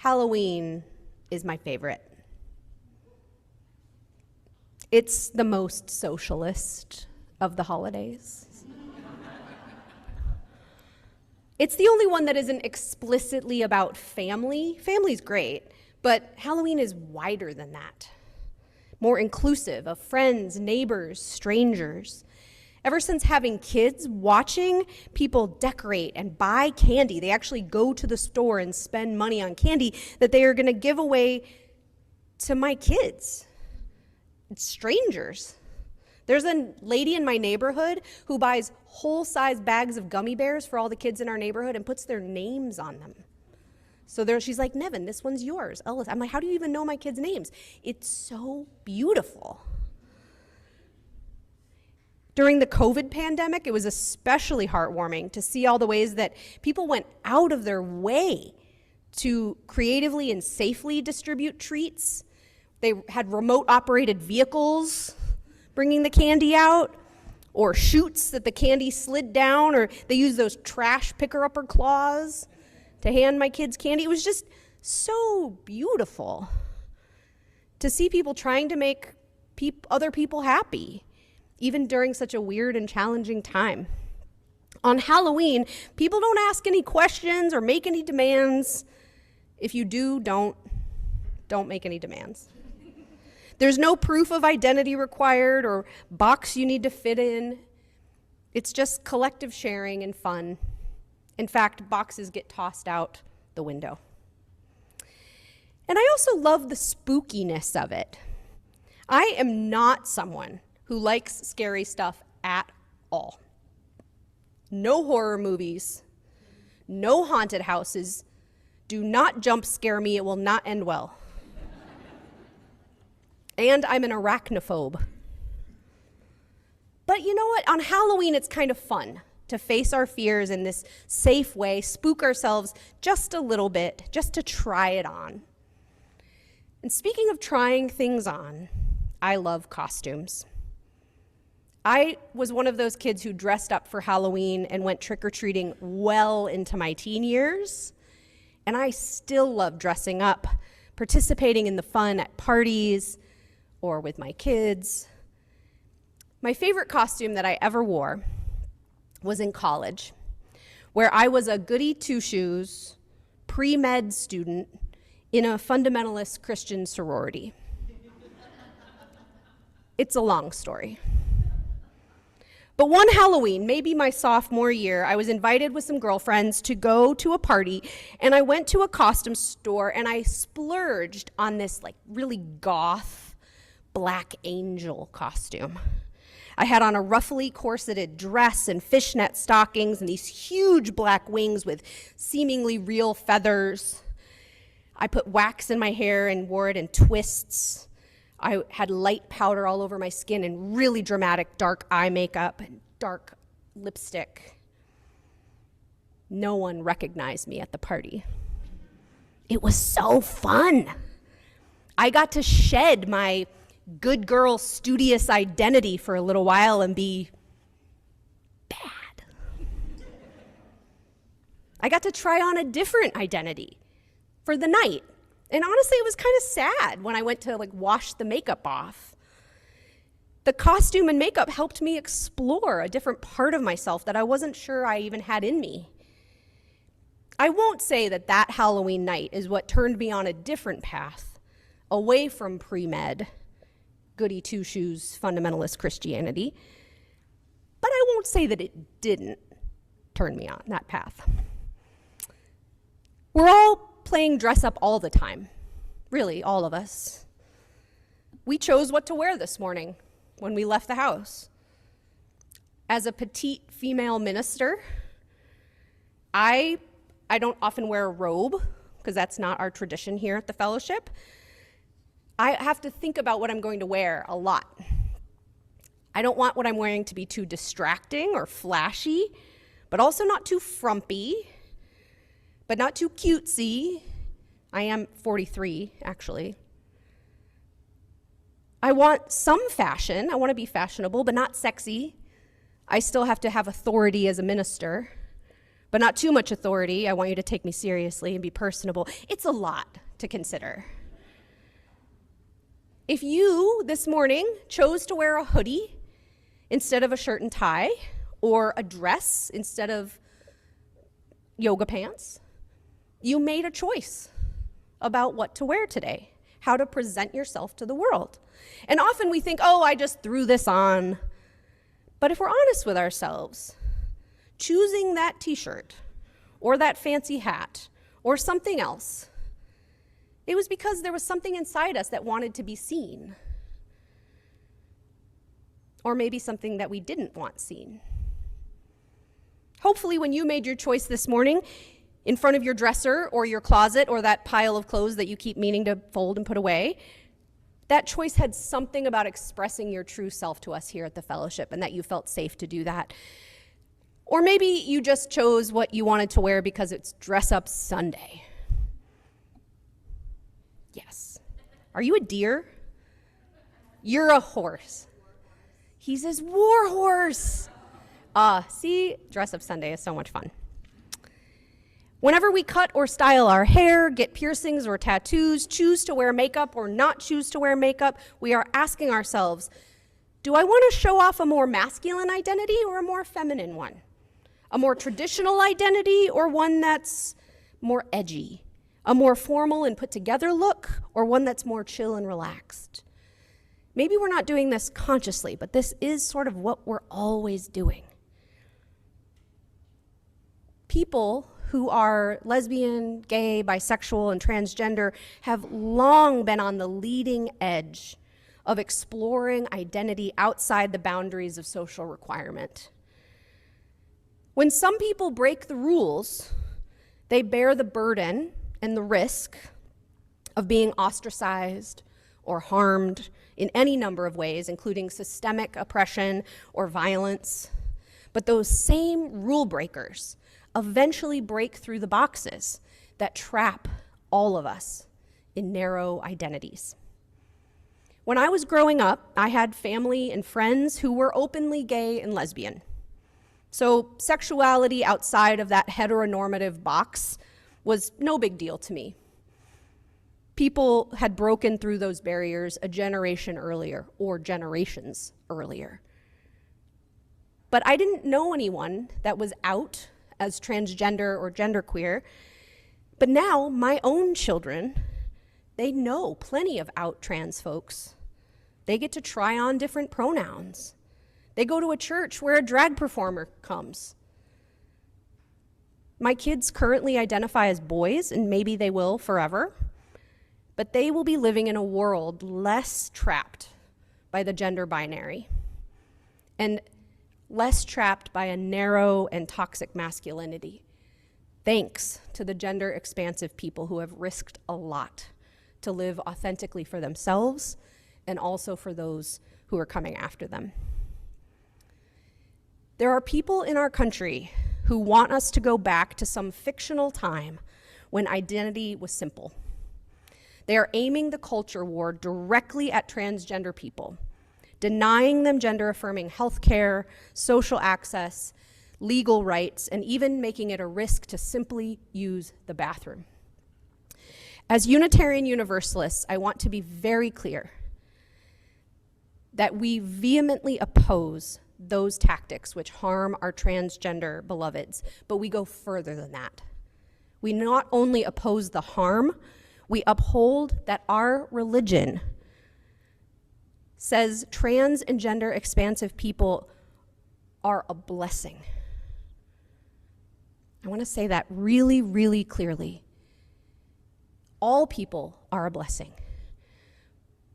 Halloween is my favorite. It's the most socialist of the holidays. It's the only one that isn't explicitly about family. Family's great, but Halloween is wider than that. More inclusive of friends, neighbors, strangers. Ever since having kids, watching people decorate and buy candy, they actually go to the store and spend money on candy that they are gonna give away to my kids. It's strangers. There's a lady in my neighborhood who buys whole-size bags of gummy bears for all the kids in our neighborhood and puts their names on them. So she's like, Nevin, this one's yours. Ellis. I'm like, how do you even know my kids' names? It's so beautiful. During the COVID pandemic, it was especially heartwarming to see all the ways that people went out of their way to creatively and safely distribute treats. They had remote-operated vehicles bringing the candy out, or chutes that the candy slid down, or they used those trash picker-upper claws to hand my kids candy. It was just so beautiful to see people trying to make other people happy, even during such a weird and challenging time. On Halloween, people don't ask any questions or make any demands. If you do, don't make any demands. There's no proof of identity required or box you need to fit in. It's just collective sharing and fun. In fact, boxes get tossed out the window. And I also love the spookiness of it. I am not someone who likes scary stuff at all. No horror movies, no haunted houses. Do not jump scare me, it will not end well. And I'm an arachnophobe. But you know what? On Halloween, it's kind of fun to face our fears in this safe way, spook ourselves just a little bit, just to try it on. And speaking of trying things on, I love costumes. I was one of those kids who dressed up for Halloween and went trick-or-treating well into my teen years. And I still love dressing up, participating in the fun at parties, or with my kids. My favorite costume that I ever wore was in college, where I was a goody two-shoes, pre-med student in a fundamentalist Christian sorority. It's a long story. But one Halloween, maybe my sophomore year, I was invited with some girlfriends to go to a party, and I went to a costume store and I splurged on this really goth Black Angel costume. I had on a roughly corseted dress and fishnet stockings and these huge black wings with seemingly real feathers. I put wax in my hair and wore it in twists. I had light powder all over my skin and really dramatic dark eye makeup and dark lipstick. No one recognized me at the party. It was so fun. I got to shed my good girl studious identity for a little while and be bad. I got to try on a different identity for the night. And honestly, it was kind of sad when I went to wash the makeup off. The costume and makeup helped me explore a different part of myself that I wasn't sure I even had in me. I won't say that that Halloween night is what turned me on a different path, away from pre-med, goody two-shoes, fundamentalist Christianity, but I won't say that it didn't turn me on that path. We're all playing dress up all the time, really, all of us. We chose what to wear this morning when we left the house. As a petite female minister, I don't often wear a robe, because that's not our tradition here at the fellowship. I have to think about what I'm going to wear a lot. I don't want what I'm wearing to be too distracting or flashy, but also not too frumpy, but not too cutesy. I am 43, actually. I want some fashion. I want to be fashionable, but not sexy. I still have to have authority as a minister, but not too much authority. I want you to take me seriously and be personable. It's a lot to consider. If you, this morning, chose to wear a hoodie instead of a shirt and tie, or a dress instead of yoga pants, you made a choice about what to wear today, how to present yourself to the world. And often we think, oh, I just threw this on. But if we're honest with ourselves, choosing that t-shirt or that fancy hat or something else, it was because there was something inside us that wanted to be seen. Or maybe something that we didn't want seen. Hopefully when you made your choice this morning, in front of your dresser or your closet or that pile of clothes that you keep meaning to fold and put away, that choice had something about expressing your true self to us here at the fellowship, and that you felt safe to do that. Or maybe you just chose what you wanted to wear because it's Dress Up Sunday. Yes. Are you a deer? You're a horse. He's his war horse. See, Dress Up Sunday is so much fun. Whenever we cut or style our hair, get piercings or tattoos, choose to wear makeup or not choose to wear makeup, we are asking ourselves, do I want to show off a more masculine identity or a more feminine one? A more traditional identity or one that's more edgy? A more formal and put together look or one that's more chill and relaxed? Maybe we're not doing this consciously, but this is sort of what we're always doing. People who are lesbian, gay, bisexual, and transgender have long been on the leading edge of exploring identity outside the boundaries of social requirement. When some people break the rules, they bear the burden and the risk of being ostracized or harmed in any number of ways, including systemic oppression or violence. But those same rule breakers eventually break through the boxes that trap all of us in narrow identities. When I was growing up, I had family and friends who were openly gay and lesbian. So sexuality outside of that heteronormative box was no big deal to me. People had broken through those barriers a generation earlier, or generations earlier. But I didn't know anyone that was out as transgender or genderqueer. But now my own children, they know plenty of out trans folks. They get to try on different pronouns. They go to a church where a drag performer comes. My kids currently identify as boys, and maybe they will forever, but they will be living in a world less trapped by the gender binary and less trapped by a narrow and toxic masculinity, thanks to the gender expansive people who have risked a lot to live authentically for themselves and also for those who are coming after them. There are people in our country who want us to go back to some fictional time when identity was simple. They are aiming the culture war directly at transgender people, denying them gender-affirming health care, social access, legal rights, and even making it a risk to simply use the bathroom. As Unitarian Universalists, I want to be very clear that we vehemently oppose those tactics which harm our transgender beloveds, but we go further than that. We not only oppose the harm, we uphold that our religion says trans and gender expansive people are a blessing. I want to say that really, really clearly. All people are a blessing,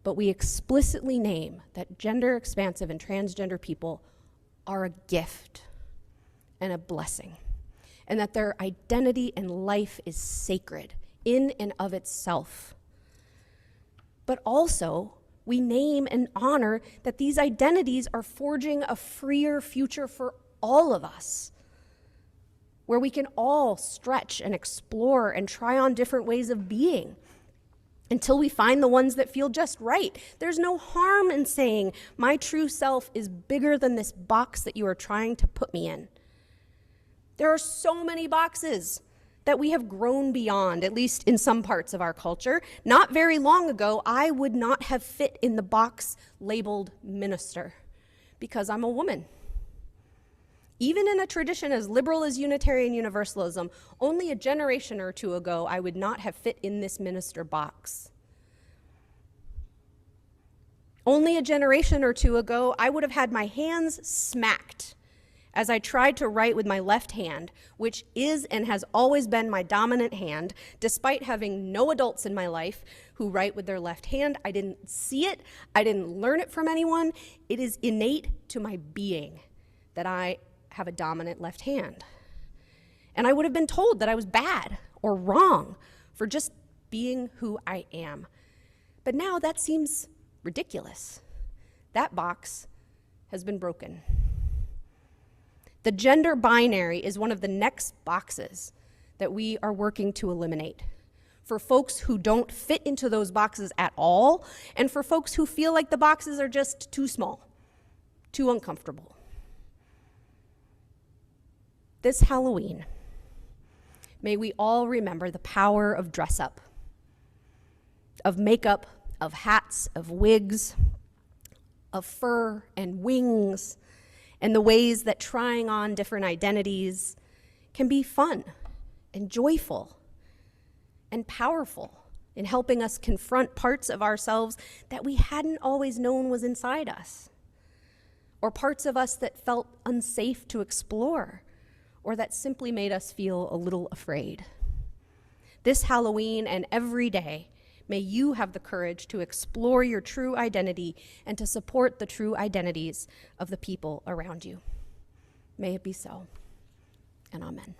but we explicitly name that gender expansive and transgender people are a gift and a blessing, and that their identity and life is sacred in and of itself. But also, we name and honor that these identities are forging a freer future for all of us, where we can all stretch and explore and try on different ways of being until we find the ones that feel just right. There's no harm in saying, my true self is bigger than this box that you are trying to put me in. There are so many boxes that we have grown beyond, at least in some parts of our culture. Not very long ago, I would not have fit in the box labeled minister because I'm a woman. Even in a tradition as liberal as Unitarian Universalism, only a generation or two ago, I would not have fit in this minister box. Only a generation or two ago, I would have had my hands smacked as I tried to write with my left hand, which is and has always been my dominant hand, despite having no adults in my life who write with their left hand. I didn't see it. I didn't learn it from anyone. It is innate to my being that I have a dominant left hand. And I would have been told that I was bad or wrong for just being who I am. But now that seems ridiculous. That box has been broken. The gender binary is one of the next boxes that we are working to eliminate for folks who don't fit into those boxes at all, and for folks who feel like the boxes are just too small, too uncomfortable. This Halloween, may we all remember the power of dress up, of makeup, of hats, of wigs, of fur and wings, and the ways that trying on different identities can be fun and joyful and powerful in helping us confront parts of ourselves that we hadn't always known was inside us, or parts of us that felt unsafe to explore, or that simply made us feel a little afraid. This Halloween and every day, may you have the courage to explore your true identity and to support the true identities of the people around you. May it be so, and amen.